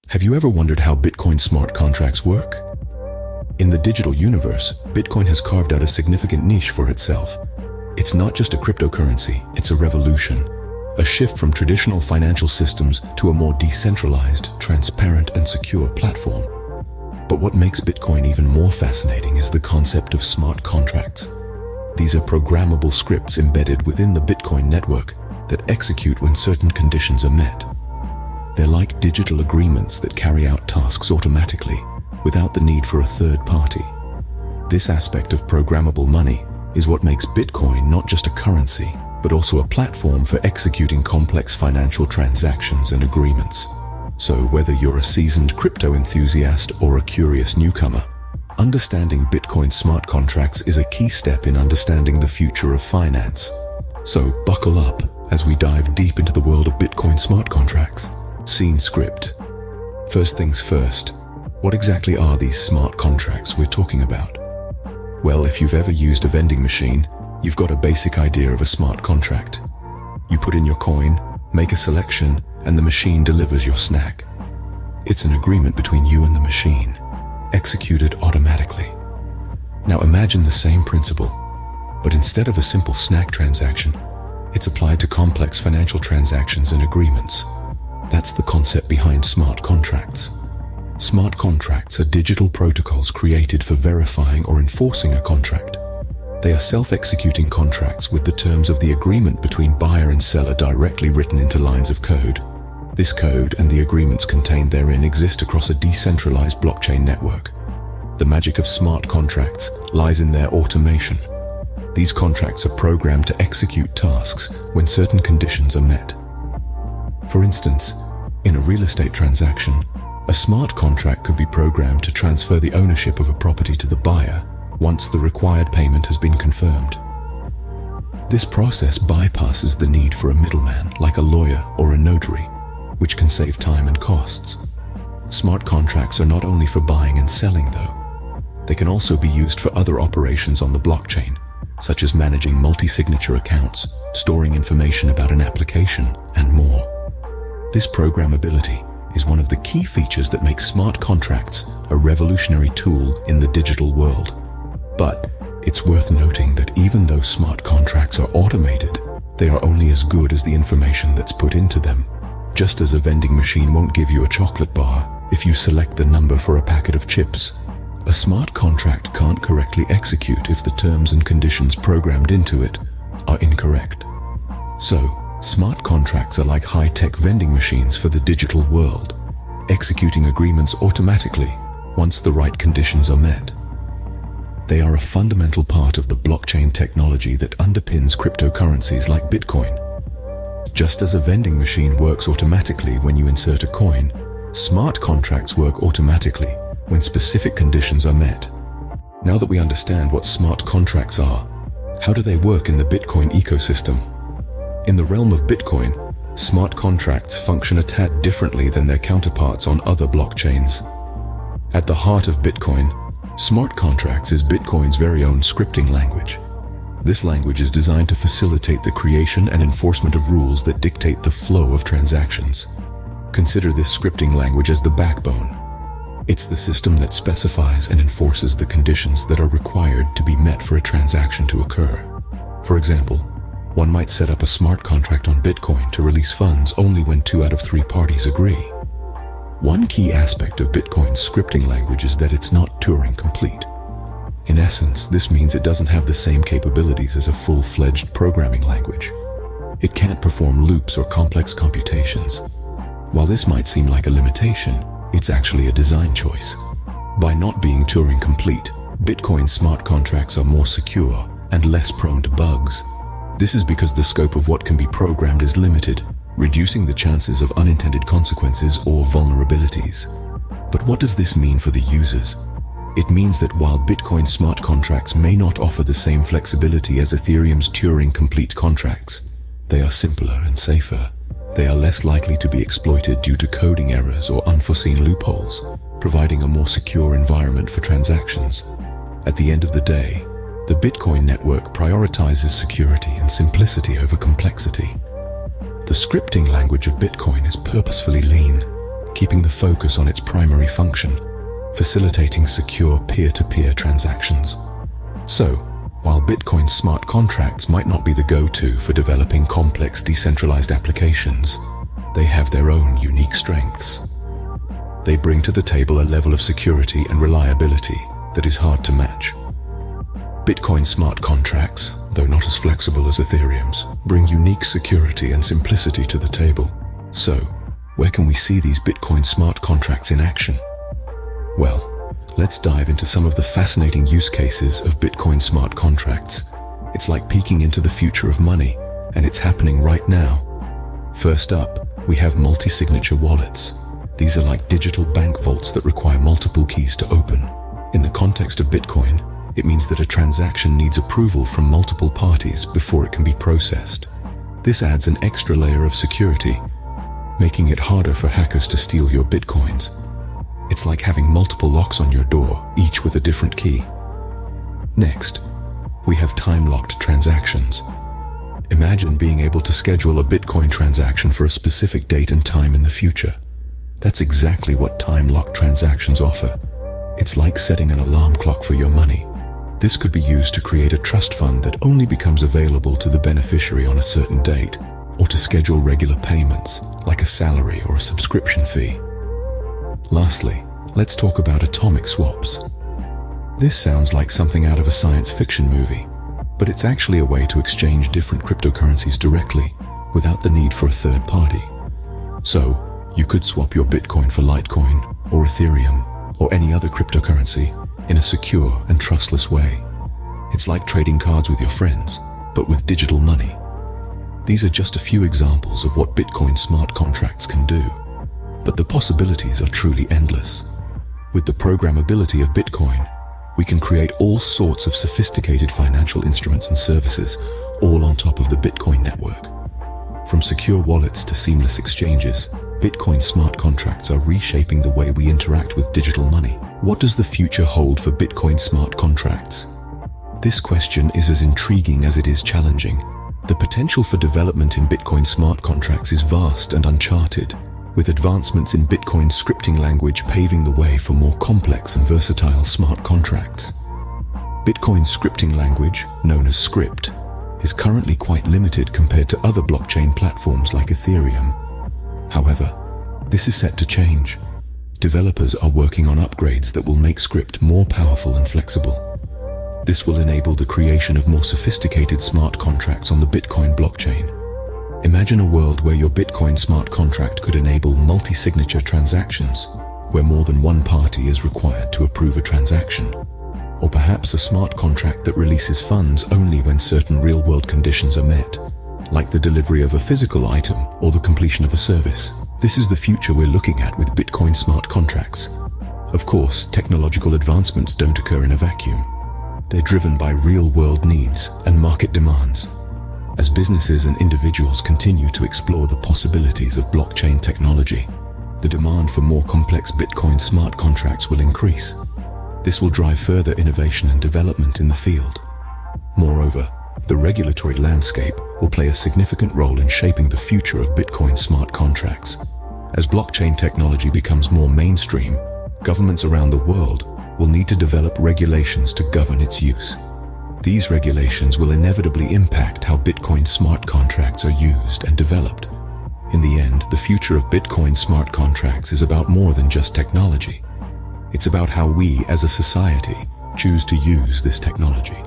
Have you ever wondered how Bitcoin smart contracts work? In the digital universe, Bitcoin has carved out a significant niche for itself. It's not just a cryptocurrency, it's a revolution. A shift from traditional financial systems to a more decentralized, transparent, and secure platform. But what makes Bitcoin even more fascinating is the concept of smart contracts. These are programmable scripts embedded within the Bitcoin network that execute when certain conditions are met. They're like digital agreements that carry out tasks automatically, without the need for a third party. This aspect of programmable money is what makes Bitcoin not just a currency, but also a platform for executing complex financial transactions and agreements. So whether you're a seasoned crypto enthusiast or a curious newcomer, understanding Bitcoin smart contracts is a key step in understanding the future of finance. So buckle up as we dive deep into the world of Bitcoin smart contracts. Scene script. First things first, what exactly are these smart contracts we're talking about? Well, if you've ever used a vending machine, you've got a basic idea of a smart contract. You put in your coin, make a selection, and the machine delivers your snack. It's an agreement between you and the machine, executed automatically. Now imagine the same principle, but instead of a simple snack transaction, it's applied to complex financial transactions and agreements. That's the concept behind smart contracts. Smart contracts are digital protocols created for verifying or enforcing a contract. They are self-executing contracts with the terms of the agreement between buyer and seller directly written into lines of code. This code and the agreements contained therein exist across a decentralized blockchain network. The magic of smart contracts lies in their automation. These contracts are programmed to execute tasks when certain conditions are met. For instance, in a real estate transaction, a smart contract could be programmed to transfer the ownership of a property to the buyer once the required payment has been confirmed. This process bypasses the need for a middleman like a lawyer or a notary, which can save time and costs. Smart contracts are not only for buying and selling though. They can also be used for other operations on the blockchain, such as managing multi-signature accounts, storing information about an application, and more. This programmability is one of the key features that make smart contracts a revolutionary tool in the digital world. But it's worth noting that even though smart contracts are automated, they are only as good as the information that's put into them. Just as a vending machine won't give you a chocolate bar if you select the number for a packet of chips, a smart contract can't correctly execute if the terms and conditions programmed into it are incorrect. So, smart contracts are like high-tech vending machines for the digital world, executing agreements automatically once the right conditions are met. They are a fundamental part of the blockchain technology that underpins cryptocurrencies like Bitcoin. Just as a vending machine works automatically when you insert a coin, smart contracts work automatically when specific conditions are met. Now that we understand what smart contracts are, how do they work in the Bitcoin ecosystem? In the realm of Bitcoin, smart contracts function a tad differently than their counterparts on other blockchains. At the heart of Bitcoin, smart contracts is Bitcoin's very own scripting language. This language is designed to facilitate the creation and enforcement of rules that dictate the flow of transactions. Consider this scripting language as the backbone. It's the system that specifies and enforces the conditions that are required to be met for a transaction to occur. For example, one might set up a smart contract on Bitcoin to release funds only when 2 out of 3 parties agree. One key aspect of Bitcoin's scripting language is that it's not Turing complete. In essence, this means it doesn't have the same capabilities as a full-fledged programming language. It can't perform loops or complex computations. While this might seem like a limitation, it's actually a design choice. By not being Turing complete, Bitcoin smart contracts are more secure and less prone to bugs. This is because the scope of what can be programmed is limited, reducing the chances of unintended consequences or vulnerabilities. But what does this mean for the users? It means that while Bitcoin smart contracts may not offer the same flexibility as Ethereum's Turing complete contracts, they are simpler and safer. They are less likely to be exploited due to coding errors or unforeseen loopholes, providing a more secure environment for transactions. At the end of the day, the Bitcoin network prioritizes security and simplicity over complexity. The scripting language of Bitcoin is purposefully lean, keeping the focus on its primary function, facilitating secure peer-to-peer transactions. So, while Bitcoin's smart contracts might not be the go-to for developing complex decentralized applications, they have their own unique strengths. They bring to the table a level of security and reliability that is hard to match. Bitcoin smart contracts, though not as flexible as Ethereum's, bring unique security and simplicity to the table. So, where can we see these Bitcoin smart contracts in action? Well, let's dive into some of the fascinating use cases of Bitcoin smart contracts. It's like peeking into the future of money, and it's happening right now. First up, we have multi-signature wallets. These are like digital bank vaults that require multiple keys to open. In the context of Bitcoin, it means that a transaction needs approval from multiple parties before it can be processed. This adds an extra layer of security, making it harder for hackers to steal your Bitcoins. It's like having multiple locks on your door, each with a different key. Next, we have time-locked transactions. Imagine being able to schedule a Bitcoin transaction for a specific date and time in the future. That's exactly what time-locked transactions offer. It's like setting an alarm clock for your money. This could be used to create a trust fund that only becomes available to the beneficiary on a certain date, or to schedule regular payments, like a salary or a subscription fee. Lastly, let's talk about atomic swaps. This sounds like something out of a science fiction movie, but it's actually a way to exchange different cryptocurrencies directly, without the need for a third party. So, you could swap your Bitcoin for Litecoin, or Ethereum, or any other cryptocurrency in a secure and trustless way. It's like trading cards with your friends, but with digital money. These are just a few examples of what Bitcoin smart contracts can do, but the possibilities are truly endless. With the programmability of Bitcoin, we can create all sorts of sophisticated financial instruments and services, all on top of the Bitcoin network. From secure wallets to seamless exchanges, Bitcoin smart contracts are reshaping the way we interact with digital money. What does the future hold for Bitcoin smart contracts? This question is as intriguing as it is challenging. The potential for development in Bitcoin smart contracts is vast and uncharted, with advancements in Bitcoin scripting language paving the way for more complex and versatile smart contracts. Bitcoin scripting language, known as Script, is currently quite limited compared to other blockchain platforms like Ethereum. However, this is set to change. Developers are working on upgrades that will make Script more powerful and flexible. This will enable the creation of more sophisticated smart contracts on the Bitcoin blockchain. Imagine a world where your Bitcoin smart contract could enable multi-signature transactions, where more than one party is required to approve a transaction. Or perhaps a smart contract that releases funds only when certain real-world conditions are met, like the delivery of a physical item or the completion of a service. This is the future we're looking at with Bitcoin smart contracts. Of course, technological advancements don't occur in a vacuum. They're driven by real-world needs and market demands. As businesses and individuals continue to explore the possibilities of blockchain technology, the demand for more complex Bitcoin smart contracts will increase. This will drive further innovation and development in the field. Moreover, the regulatory landscape will play a significant role in shaping the future of Bitcoin smart contracts. As blockchain technology becomes more mainstream, governments around the world will need to develop regulations to govern its use. These regulations will inevitably impact how Bitcoin smart contracts are used and developed. In the end, the future of Bitcoin smart contracts is about more than just technology. It's about how we, as a society, choose to use this technology.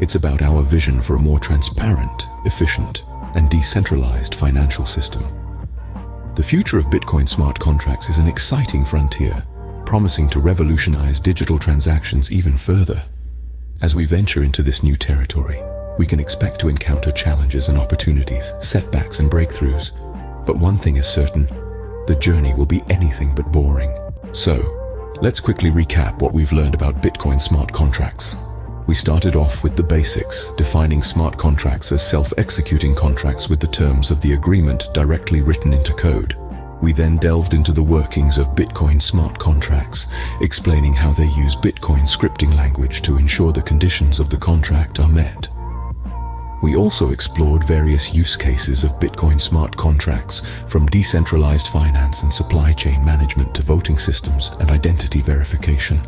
It's about our vision for a more transparent, efficient, and decentralized financial system. The future of Bitcoin smart contracts is an exciting frontier, promising to revolutionize digital transactions even further. As we venture into this new territory, we can expect to encounter challenges and opportunities, setbacks and breakthroughs. But one thing is certain, the journey will be anything but boring. So, let's quickly recap what we've learned about Bitcoin smart contracts. We started off with the basics, defining smart contracts as self-executing contracts with the terms of the agreement directly written into code. We then delved into the workings of Bitcoin smart contracts, explaining how they use Bitcoin scripting language to ensure the conditions of the contract are met. We also explored various use cases of Bitcoin smart contracts, from decentralized finance and supply chain management to voting systems and identity verification.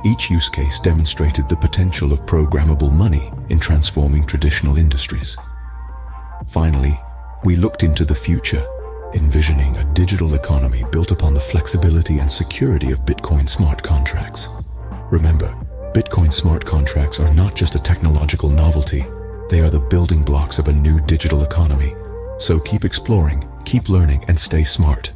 Each use case demonstrated the potential of programmable money in transforming traditional industries. Finally, we looked into the future, envisioning a digital economy built upon the flexibility and security of Bitcoin smart contracts. Remember, Bitcoin smart contracts are not just a technological novelty, they are the building blocks of a new digital economy. So keep exploring, keep learning, and stay smart.